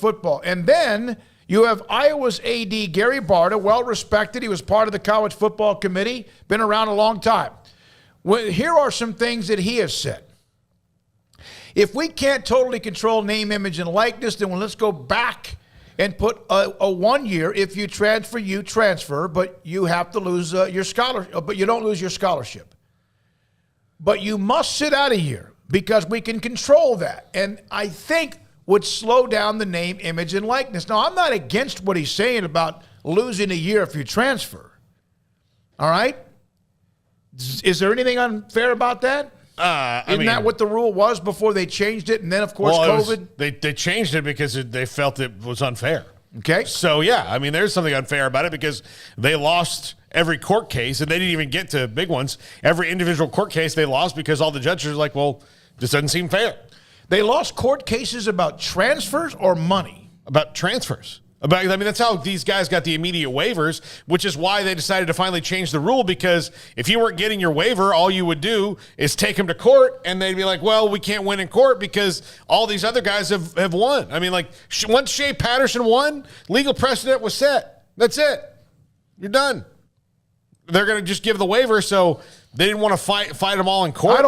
football. And then you have Iowa's AD, Gary Barta, well-respected. He was part of the college football committee, been around a long time. Well, here are some things that he has said. If we can't totally control name, image, and likeness, then let's go back and put a 1 year. If you transfer, you transfer, but you have to lose your scholarship. But you don't lose your scholarship. But you must sit out a year because we can control that. And I think would slow down the name, image, and likeness. Now, I'm not against what he's saying about losing a year if you transfer. All right? Is there anything unfair about that? Isn't that what the rule was before they changed it? And then, of course, COVID? They changed it because they felt it was unfair. Okay. So, yeah, I mean, there's something unfair about it because they lost every court case, and they didn't even get to big ones. Every individual court case they lost because all the judges are like, well, this doesn't seem fair. They lost court cases about transfers or money? About transfers. That's how these guys got the immediate waivers, which is why they decided to finally change the rule, because if you weren't getting your waiver, all you would do is take them to court, and they'd be like, well, we can't win in court because all these other guys have won. I mean, like, once Shea Patterson won, legal precedent was set. That's it. You're done. They're going to just give the waiver, so they didn't want to fight them all in court.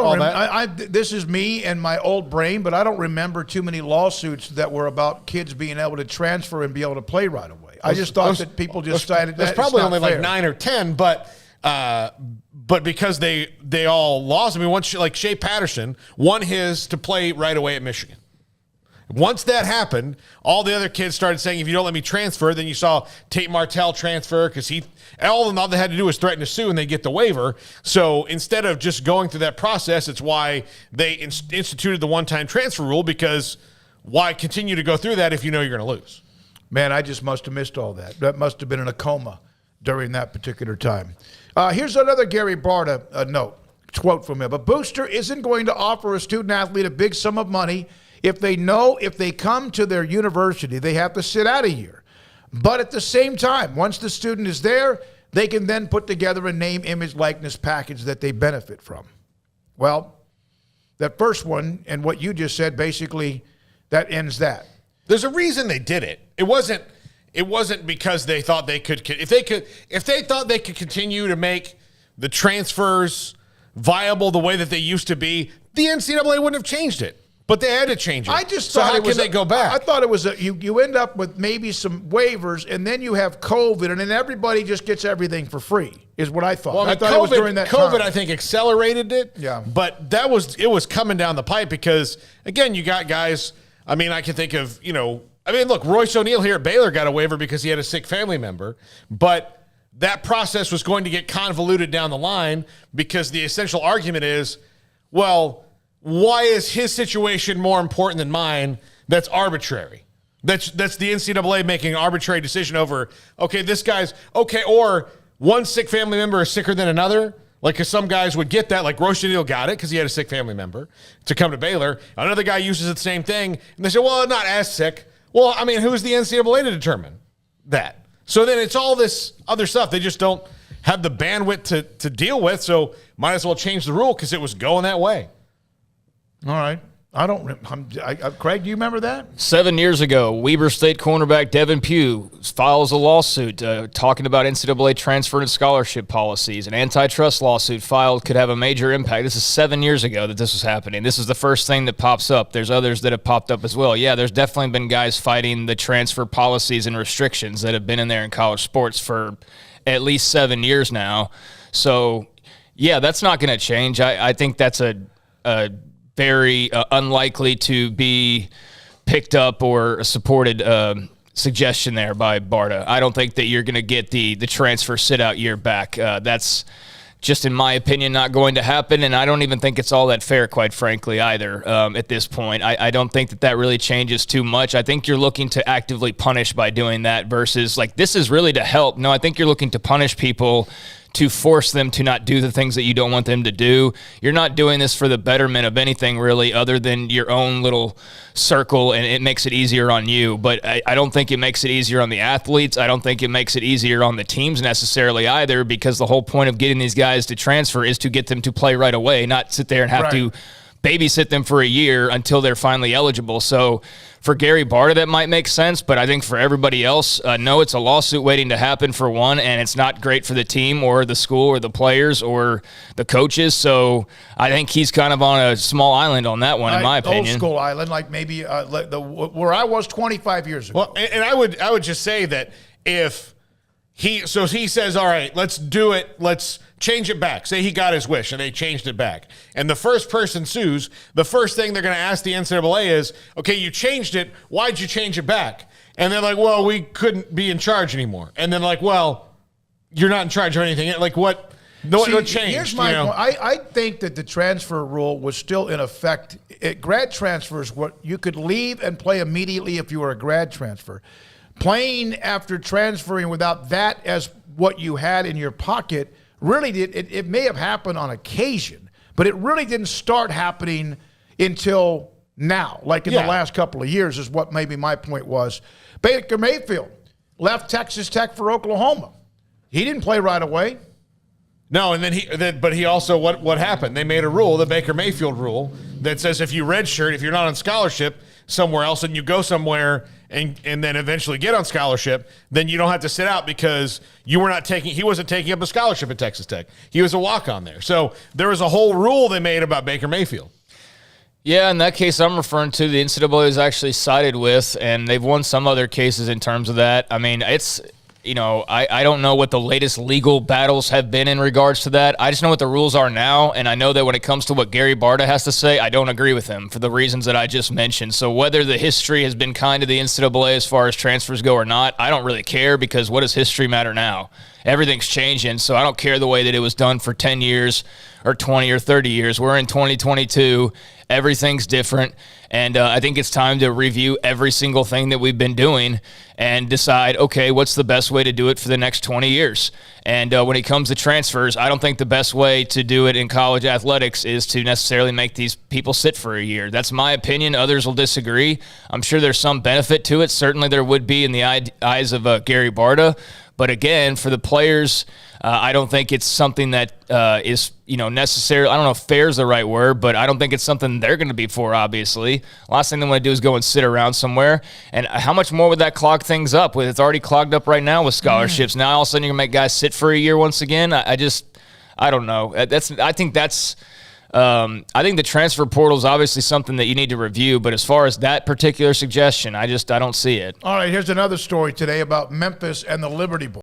This is me and my old brain, but I don't remember too many lawsuits that were about kids being able to transfer and be able to play right away. I just thought that people just decided that it's probably only fair. like 9 or 10, but because they all lost. I mean, once like Shea Patterson won his to play right away at Michigan. Once that happened, all the other kids started saying, if you don't let me transfer, then you saw Tate Martell transfer because all they had to do was threaten to sue and they get the waiver. So instead of just going through that process, it's why they instituted the one-time transfer rule, because why continue to go through that if you know you're going to lose? Man, I just must have missed all that. That must have been in a coma during that particular time. Here's another Gary Barta note, quote from him. A booster isn't going to offer a student-athlete a big sum of money if they know if they come to their university, they have to sit out a year. But at the same time, once the student is there, they can then put together a name, image, likeness package that they benefit from. Well, that first one and what you just said, basically, that ends that. There's a reason they did it. It wasn't because they thought they could. If they thought they could continue to make the transfers viable the way that they used to be, the NCAA wouldn't have changed it. But they had to change it. I just thought how can they go back? I thought it was you end up with maybe some waivers, and then you have COVID, and then everybody just gets everything for free, is what I thought. Well, I thought it was during that COVID, time. I think, accelerated it. Yeah. But it was coming down the pipe because, again, you got guys, I mean, I can think of, look, Royce O'Neal here at Baylor got a waiver because he had a sick family member, but that process was going to get convoluted down the line because the essential argument is, well, why is his situation more important than mine? That's arbitrary. That's the NCAA making an arbitrary decision over, okay, this guy's, okay, or one sick family member is sicker than another. Like, because some guys would get that, like Royce O'Neal got it because he had a sick family member to come to Baylor. Another guy uses the same thing, and they say, well, not as sick. Well, I mean, who's the NCAA to determine that? So then it's all this other stuff they just don't have the bandwidth to deal with, so might as well change the rule because it was going that way. All right. Craig, do you remember that? 7 years ago, Weber State cornerback Devin Pugh files a lawsuit talking about NCAA transfer and scholarship policies. An antitrust lawsuit filed could have a major impact. This is 7 years ago that this was happening. This is the first thing that pops up. There's others that have popped up as well. Yeah, there's definitely been guys fighting the transfer policies and restrictions that have been in there in college sports for at least 7 years now. So, yeah, that's not going to change. I think that's a very unlikely to be picked up or a supported suggestion there by Barta. I don't think that you're going to get the transfer sit-out year back. That's just, in my opinion, not going to happen, and I don't even think it's all that fair, quite frankly, either at this point. I don't think that really changes too much. I think you're looking to actively punish by doing that versus, like, this is really to help. No, I think you're looking to punish people to force them to not do the things that you don't want them to do. You're not doing this for the betterment of anything really other than your own little circle, and it makes it easier on you. But I don't think it makes it easier on the athletes. I don't think it makes it easier on the teams necessarily either, because the whole point of getting these guys to transfer is to get them to play right away, not sit there and have to babysit them for a year until they're finally eligible. So for Gary Barta, that might make sense, but I think for everybody else, no, it's a lawsuit waiting to happen for one, and it's not great for the team or the school or the players or the coaches. So I think he's kind of on a small island on that one, in my opinion. Old school island, like maybe where I was 25 years ago. Well, and I would just say that if he says, all right, let's do it, let's change it back. Say he got his wish and they changed it back. And the first person sues, the first thing they're going to ask the NCAA is, okay, you changed it. Why'd you change it back? And they're like, well, we couldn't be in charge anymore. And then like, well, you're not in charge of anything. Like what? No changed. Here's my point. I think that the transfer rule was still in effect. Grad transfers, what you could leave and play immediately if you were a grad transfer. Playing after transferring without that as what you had in your pocket really did. It may have happened on occasion, but it really didn't start happening until now, like in the last couple of years is what maybe my point was. Baker Mayfield left Texas Tech for Oklahoma. He didn't play right away. No, and but he also, what happened? They made a rule, the Baker Mayfield rule, that says if you redshirt, if you're not on scholarship somewhere else and you go somewhere and then eventually get on scholarship, then you don't have to sit out because he wasn't taking up a scholarship at Texas Tech. He was a walk-on there. So there was a whole rule they made about Baker Mayfield. Yeah, in that case I'm referring to, the NCAA is actually sided with, and they've won some other cases in terms of that. I mean, it's... I don't know what the latest legal battles have been in regards to that. I just know what the rules are now, and I know that when it comes to what Gary Barta has to say, I don't agree with him for the reasons that I just mentioned. So whether the history has been kind to the NCAA as far as transfers go or not, I don't really care, because what does history matter now? Everything's changing, so I don't care the way that it was done for 10 years or 20 or 30 years. We're in 2022. Everything's different, and I think it's time to review every single thing that we've been doing and decide, okay, what's the best way to do it for the next 20 years? And when it comes to transfers, I don't think the best way to do it in college athletics is to necessarily make these people sit for a year. That's my opinion. Others will disagree. I'm sure there's some benefit to it. Certainly there would be in the eyes of Gary Barta. But again, for the players, I don't think it's something that is, necessary. I don't know if fair is the right word, but I don't think it's something they're going to be for, obviously. Last thing they want to do is go and sit around somewhere. And how much more would that clog things up? It's already clogged up right now with scholarships. Now all of a sudden you're going to make guys sit for a year once again? I don't know. I think the transfer portal is obviously something that you need to review, but as far as that particular suggestion, I don't see it. All right, here's another story today about Memphis and the Liberty Bowl.